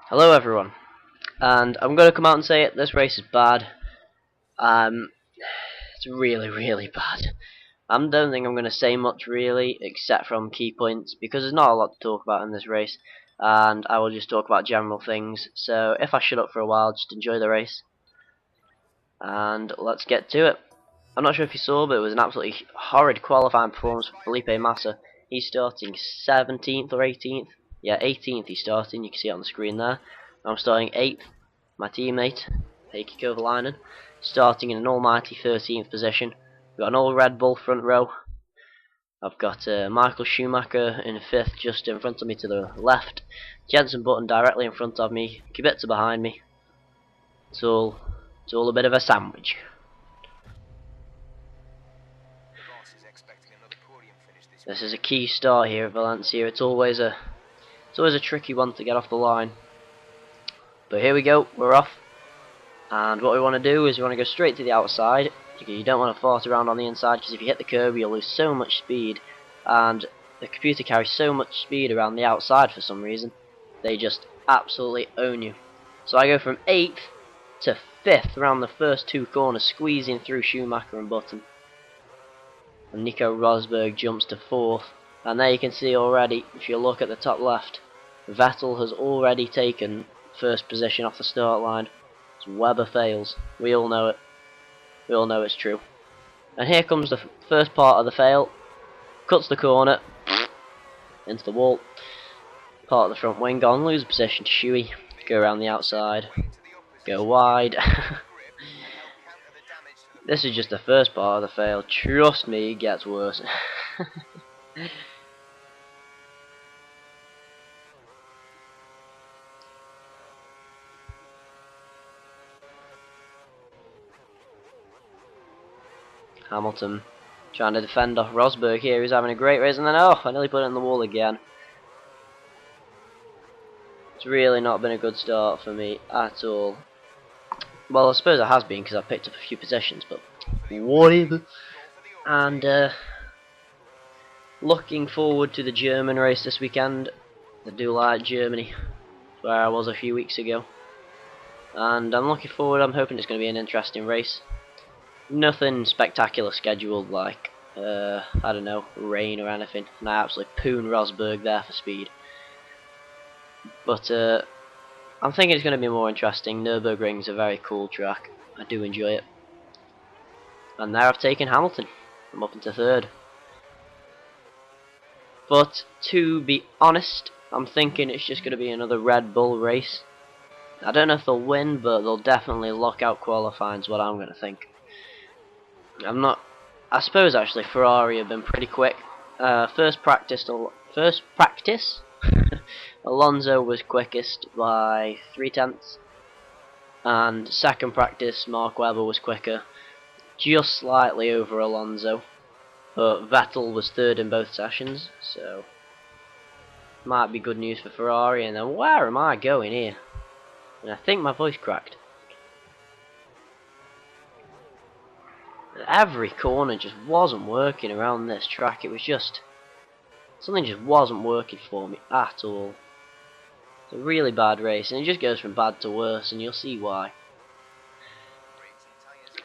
Hello everyone, and I'm going to come out and say it, this race is bad. It's really bad. I don't think I'm going to say much really, except from key points, because there's not a lot to talk about in this race, and I will just talk about general things. So if I shut up for a while, just enjoy the race, and let's get to it. I'm not sure if you saw, but it was an absolutely horrid qualifying performance for Felipe Massa. He's starting 17th or 18th. Yeah, 18th he's starting, you can see it on the screen there. I'm starting 8th. My teammate, Heikki Kovalainen, starting in an almighty 13th position. We've got an all Red Bull front row. I've got Michael Schumacher in 5th, just in front of me to the left. Jenson Button directly in front of me. Kubica behind me. It's all a bit of a sandwich. This is a key start here at Valencia. It's always a tricky one to get off the line. But here we go, we're off. And what we want to do is we want to go straight to the outside. You don't want to fart around on the inside, because if you hit the curb you'll lose so much speed. And the computer carries so much speed around the outside for some reason. They just absolutely own you. So I go from 8th to 5th around the first two corners, squeezing through Schumacher and Button. And Nico Rosberg jumps to 4th. And there you can see already, if you look at the top left, Vettel has already taken first position off the start line. Webber fails. We all know it. We all know it's true. And here comes the first part of the fail. Cuts the corner into the wall. Part of the front wing gone. Lose position to Shuey. Go around the outside. Go wide. This is just the first part of the fail. Trust me, it gets worse. Hamilton trying to defend off Rosberg here. He's having a great race, and then I nearly put it in the wall again. It's really not been a good start for me at all. Well, I suppose it has been, because I've picked up a few positions, but whatever. And looking forward to the German race this weekend. I do like Germany, where I was a few weeks ago. And I'm looking forward, I'm hoping it's going to be an interesting race. Nothing spectacular scheduled, like, I don't know, rain or anything. And I absolutely poon Rosberg there for speed. But I'm thinking it's going to be more interesting. Nürburgring's a very cool track. I do enjoy it. And there I've taken Hamilton. I'm up into 3rd. But to be honest, I'm thinking it's just going to be another Red Bull race. I don't know if they'll win, but they'll definitely lock out qualifying is what I'm going to think. I suppose actually Ferrari have been pretty quick. First practice Alonso was quickest by 3/10, and second practice Mark Webber was quicker, just slightly over Alonso, but Vettel was 3rd in both sessions, so might be good news for Ferrari. And then where am I going here? And I think my voice cracked. Every corner just wasn't working around this track. It was just something just wasn't working for me at all. It's a really bad race, and it just goes from bad to worse, and you'll see why.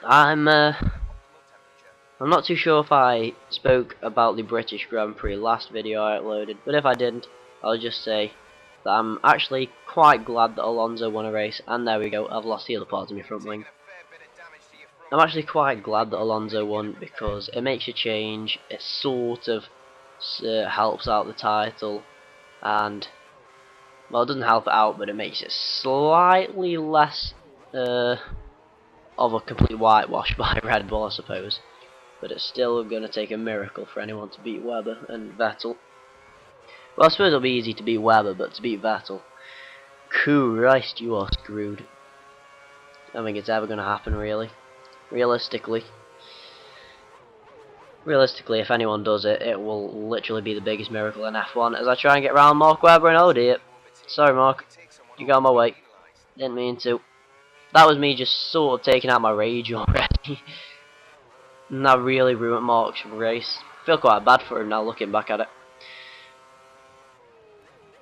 I'm not too sure if I spoke about the British Grand Prix last video I uploaded, but if I didn't, I'll just say that I'm actually quite glad that Alonso won a race. And there we go, I've lost the other part of my front wing. I'm actually quite glad that Alonso won, because it makes a change. It sort of helps out the title, and well, it doesn't help it out, but it makes it slightly less of a complete whitewash by Red Bull, I suppose. But it's still going to take a miracle for anyone to beat Webber and Vettel. Well, I suppose it'll be easy to beat Webber, but to beat Vettel, Christ, you are screwed. I don't think it's ever going to happen, really. Realistically, if anyone does it, it will literally be the biggest miracle in F1. As I try and get around Mark Webber, and oh dear, sorry Mark, you got on my way. Didn't mean to. That was me just sort of taking out my rage already. And that really ruined Mark's race. I feel quite bad for him now, looking back at it.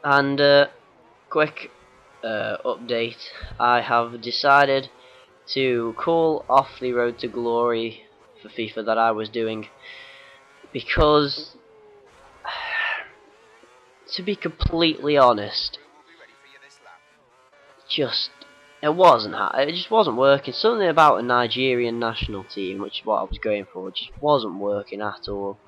And quick update, I have decided to call off the Road to Glory for FIFA that I was doing, because to be completely honest, just it just wasn't working. Something about a Nigerian national team, which is what I was going for, just wasn't working at all.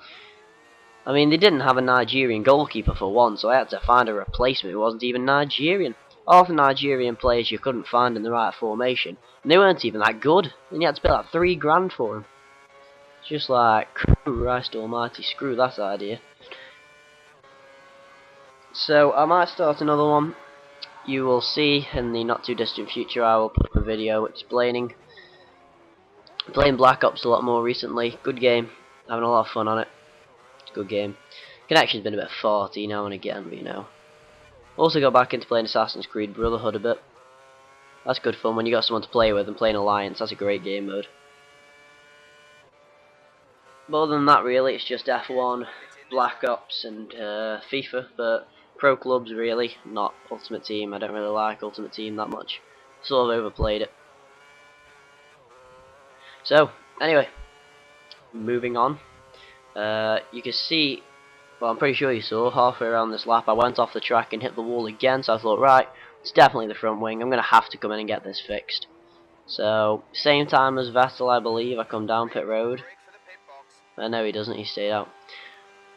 I mean, they didn't have a Nigerian goalkeeper for one, so I had to find a replacement who wasn't even Nigerian. Half the Nigerian players you couldn't find in the right formation, and they weren't even that good, and you had to pay like £3 for them. It's just like, Christ almighty, screw that idea. So I might start another one. You will see in the not too distant future. I will put up a video explaining. Playing Black Ops a lot more recently. Good game. Having a lot of fun on it. Good game. Connection's been a bit farty now and again, but you know. Also got back into playing Assassin's Creed Brotherhood a bit. That's good fun when you got someone to play with and playing Alliance. That's a great game mode. But other than that, really, it's just F1, Black Ops, and FIFA. But pro clubs, really, not Ultimate Team. I don't really like Ultimate Team that much. Sort of overplayed it. So, anyway, moving on. You can see, well, I'm pretty sure you saw, halfway around this lap, I went off the track and hit the wall again, so I thought, right, it's definitely the front wing. I'm going to have to come in and get this fixed. So, same time as Vettel, I believe, I come down pit road. No, he doesn't, he stayed out.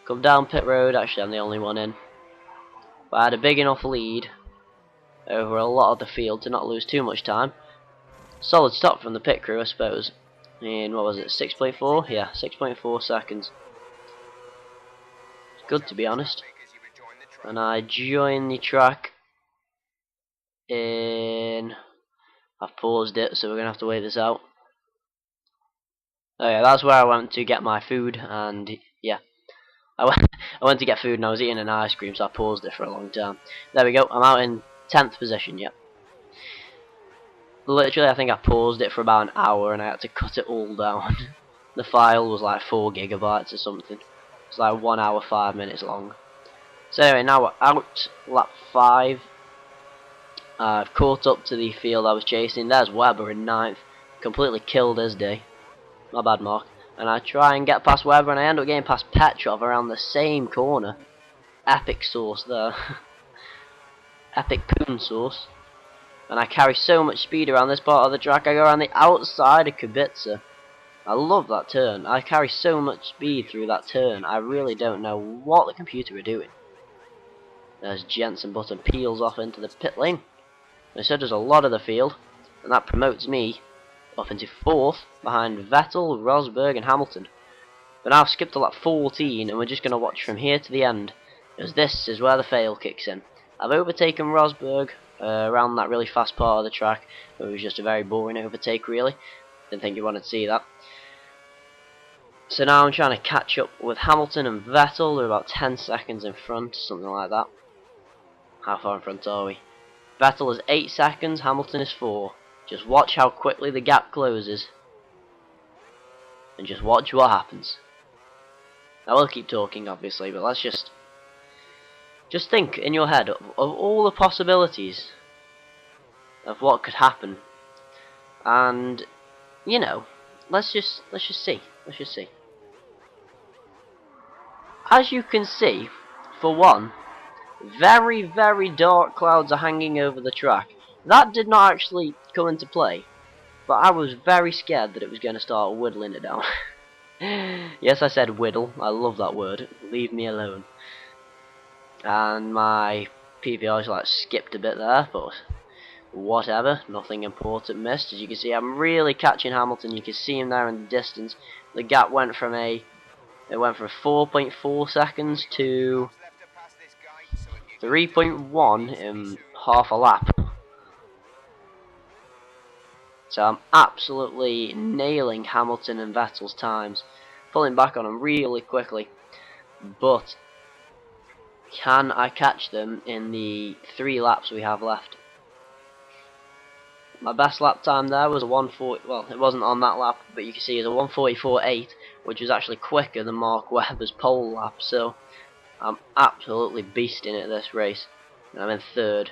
Come down pit road, actually I'm the only one in. But I had a big enough lead over a lot of the field to not lose too much time. Solid stop from the pit crew, I suppose. In, what was it, 6.4? Yeah, 6.4 seconds. Good, to be honest. And I joined the track in... I've paused it, so we're going to have to wait this out. Oh yeah, that's where I went to get my food, and yeah. I went to get food and I was eating an ice cream, so I paused it for a long time. There we go, I'm out in 10th position, yep. Literally, I think I paused it for about an hour and I had to cut it all down. The file was like 4 gigabytes or something. It's like 1 hour 5 minutes long. So anyway, now we're out, lap 5. I've caught up to the field I was chasing. There's Webber in 9th. Completely killed his day. My bad, Mark. And I try and get past Webber and I end up getting past Petrov around the same corner. Epic sauce there. Epic poon sauce. And I carry so much speed around this part of the track. I go around the outside of Kubica. I love that turn. I carry so much speed through that turn. I really don't know what the computer are doing. There's Jensen Button peels off into the pit lane. And so does a lot of the field. And that promotes me up into 4th behind Vettel, Rosberg and Hamilton. But now I've skipped to lap 14 and we're just going to watch from here to the end, as this is where the fail kicks in. I've overtaken Rosberg around that really fast part of the track. It was just a very boring overtake, really. Didn't think you wanted to see that. So now I'm trying to catch up with Hamilton and Vettel. They're about 10 seconds in front, something like that. How far in front are we? Vettel is 8 seconds, Hamilton is 4. Just watch how quickly the gap closes. And just watch what happens. I will keep talking, obviously, but let's just think in your head of all the possibilities of what could happen. And, you know, let's just see. Let's just see. As you can see, for one, very, very dark clouds are hanging over the track. That did not actually come into play, but I was very scared that it was going to start whittling it down. Yes, I said whittle. I love that word. Leave me alone. And my PVR just like skipped a bit there, but whatever. Nothing important missed. As you can see, I'm really catching Hamilton. You can see him there in the distance. The gap went from 4.4 seconds to 3.1 in half a lap. So I'm absolutely nailing Hamilton and Vettel's times, pulling back on them really quickly. But can I catch them in the 3 laps we have left? My best lap time there was a 140. Well, it wasn't on that lap, but you can see it's a 144.8, which was actually quicker than Mark Webber's pole lap. So I'm absolutely beasting at this race, and I'm in 3rd.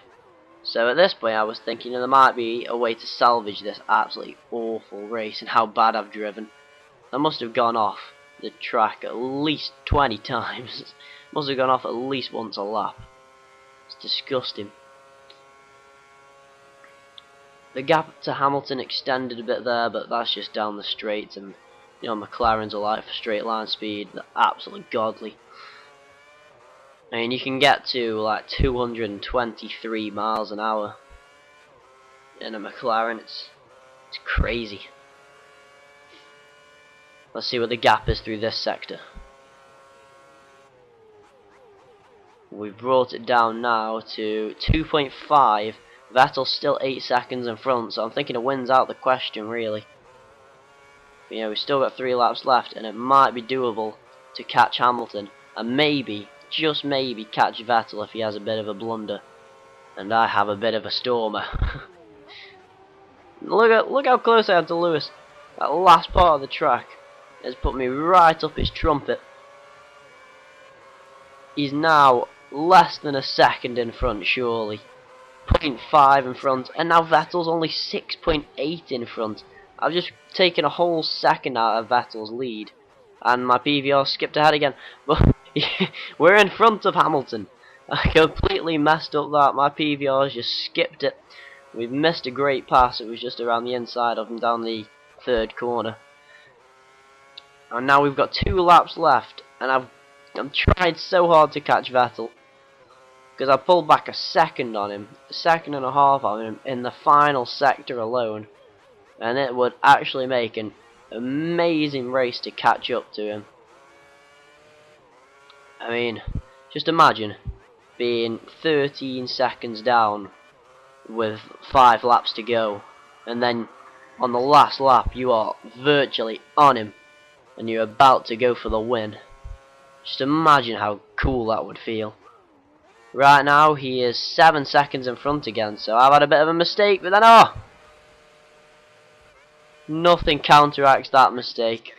So at this point I was thinking there might be a way to salvage this absolutely awful race and how bad I've driven. I must have gone off the track at least 20 times. Must have gone off at least once a lap. It's disgusting. The gap to Hamilton extended a bit there, but that's just down the straight, and you know McLarens are like for straight line speed, they're absolutely godly. I mean, you can get to like 223 miles an hour in a McLaren. It's crazy. Let's see what the gap is through this sector. We've brought it down now to 2.5. Vettel's still 8 seconds in front, so I'm thinking a win's out the question, really. But, you know, we've still got 3 laps left, and it might be doable to catch Hamilton, and maybe, just maybe, catch Vettel if he has a bit of a blunder. And I have a bit of a stormer. Look how close I am to Lewis. That last part of the track has put me right up his trumpet. He's now less than a second in front, surely. 0.5 in front, and now Vettel's only 6.8 in front. I've just taken a whole second out of Vettel's lead, and my PVR skipped ahead again. But we're in front of Hamilton. I completely messed up that. My PVR's just skipped it. We've missed a great pass. It was just around the inside of him down the 3rd corner. And now we've got 2 laps left, and I've tried so hard to catch Vettel, because I pulled back a second on him, a second and a half on him in the final sector alone, and it would actually make an amazing race to catch up to him. I mean, just imagine being 13 seconds down with 5 laps to go, and then on the last lap you are virtually on him and you're about to go for the win. Just imagine how cool that would feel. Right now he is 7 seconds in front again, so I've had a bit of a mistake, but then nothing counteracts that mistake.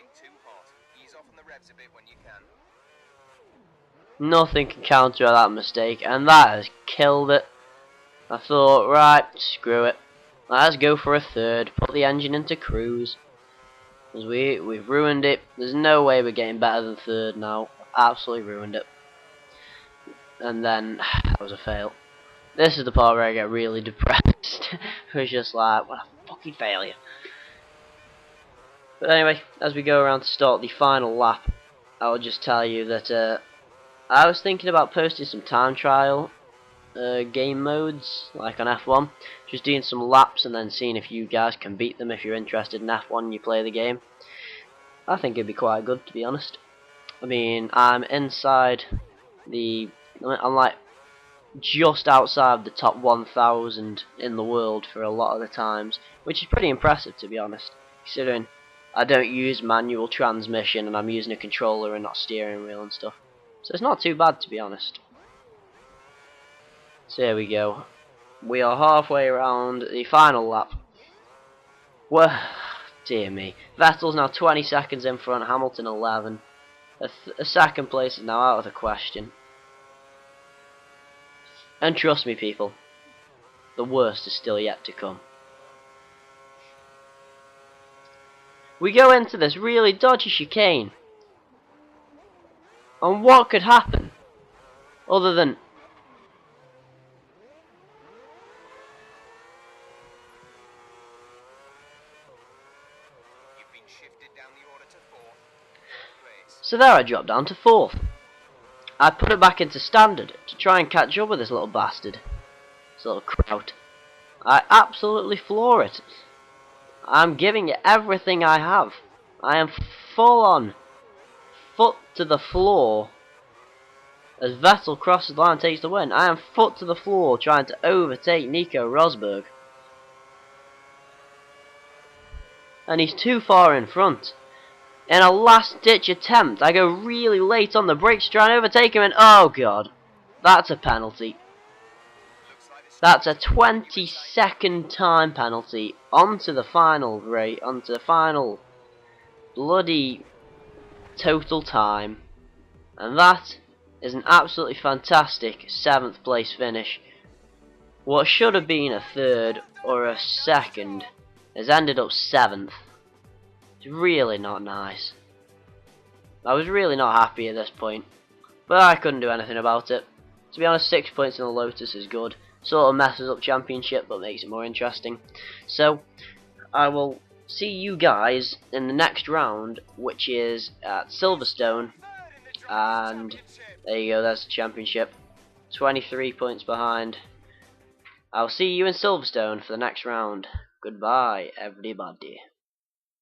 Nothing can counteract that mistake, and that has killed it. I thought, right, screw it. Let's go for a 3rd, put the engine into cruise. Because we've ruined it. There's no way we're getting better than 3rd now. Absolutely ruined it. And then, that was a fail. This is the part where I get really depressed. It was just like, what a fucking failure. But anyway, as we go around to start the final lap, I'll just tell you that I was thinking about posting some time trial game modes, like on F1. Just doing some laps and then seeing if you guys can beat them. If you're interested in F1 and you play the game, I think it'd be quite good, to be honest. I mean, I'm like just outside the top 1,000 in the world for a lot of the times, which is pretty impressive, to be honest, considering I don't use manual transmission and I'm using a controller and not steering wheel and stuff. So it's not too bad, to be honest. So here we go. We are halfway around the final lap. Well, dear me. Vettel's now 20 seconds in front, Hamilton 11. A second place is now out of the question. And trust me, people, the worst is still yet to come. We go into this really dodgy chicane. And what could happen other than so there I dropped down to 4th. I put it back into standard to try and catch up with this little bastard. This little kraut. I absolutely floor it. I'm giving it everything I have. I am full on, foot to the floor. As Vettel crosses the line and takes the win, I am foot to the floor trying to overtake Nico Rosberg. And he's too far in front. In a last-ditch attempt, I go really late on the brakes to try and overtake him, and oh god, that's a penalty. That's a 20-second time penalty onto the final rate, onto the final bloody total time, and that is an absolutely fantastic 7th place finish. what should have been a third or a second has ended up 7th. It's really not nice. I was really not happy at this point, but I couldn't do anything about it. To be honest, 6 points in the Lotus is good. Sort of messes up championship, but makes it more interesting. So, I will see you guys in the next round, which is at Silverstone. And there you go, there's the championship. 23 points behind. I'll see you in Silverstone for the next round. Goodbye, everybody.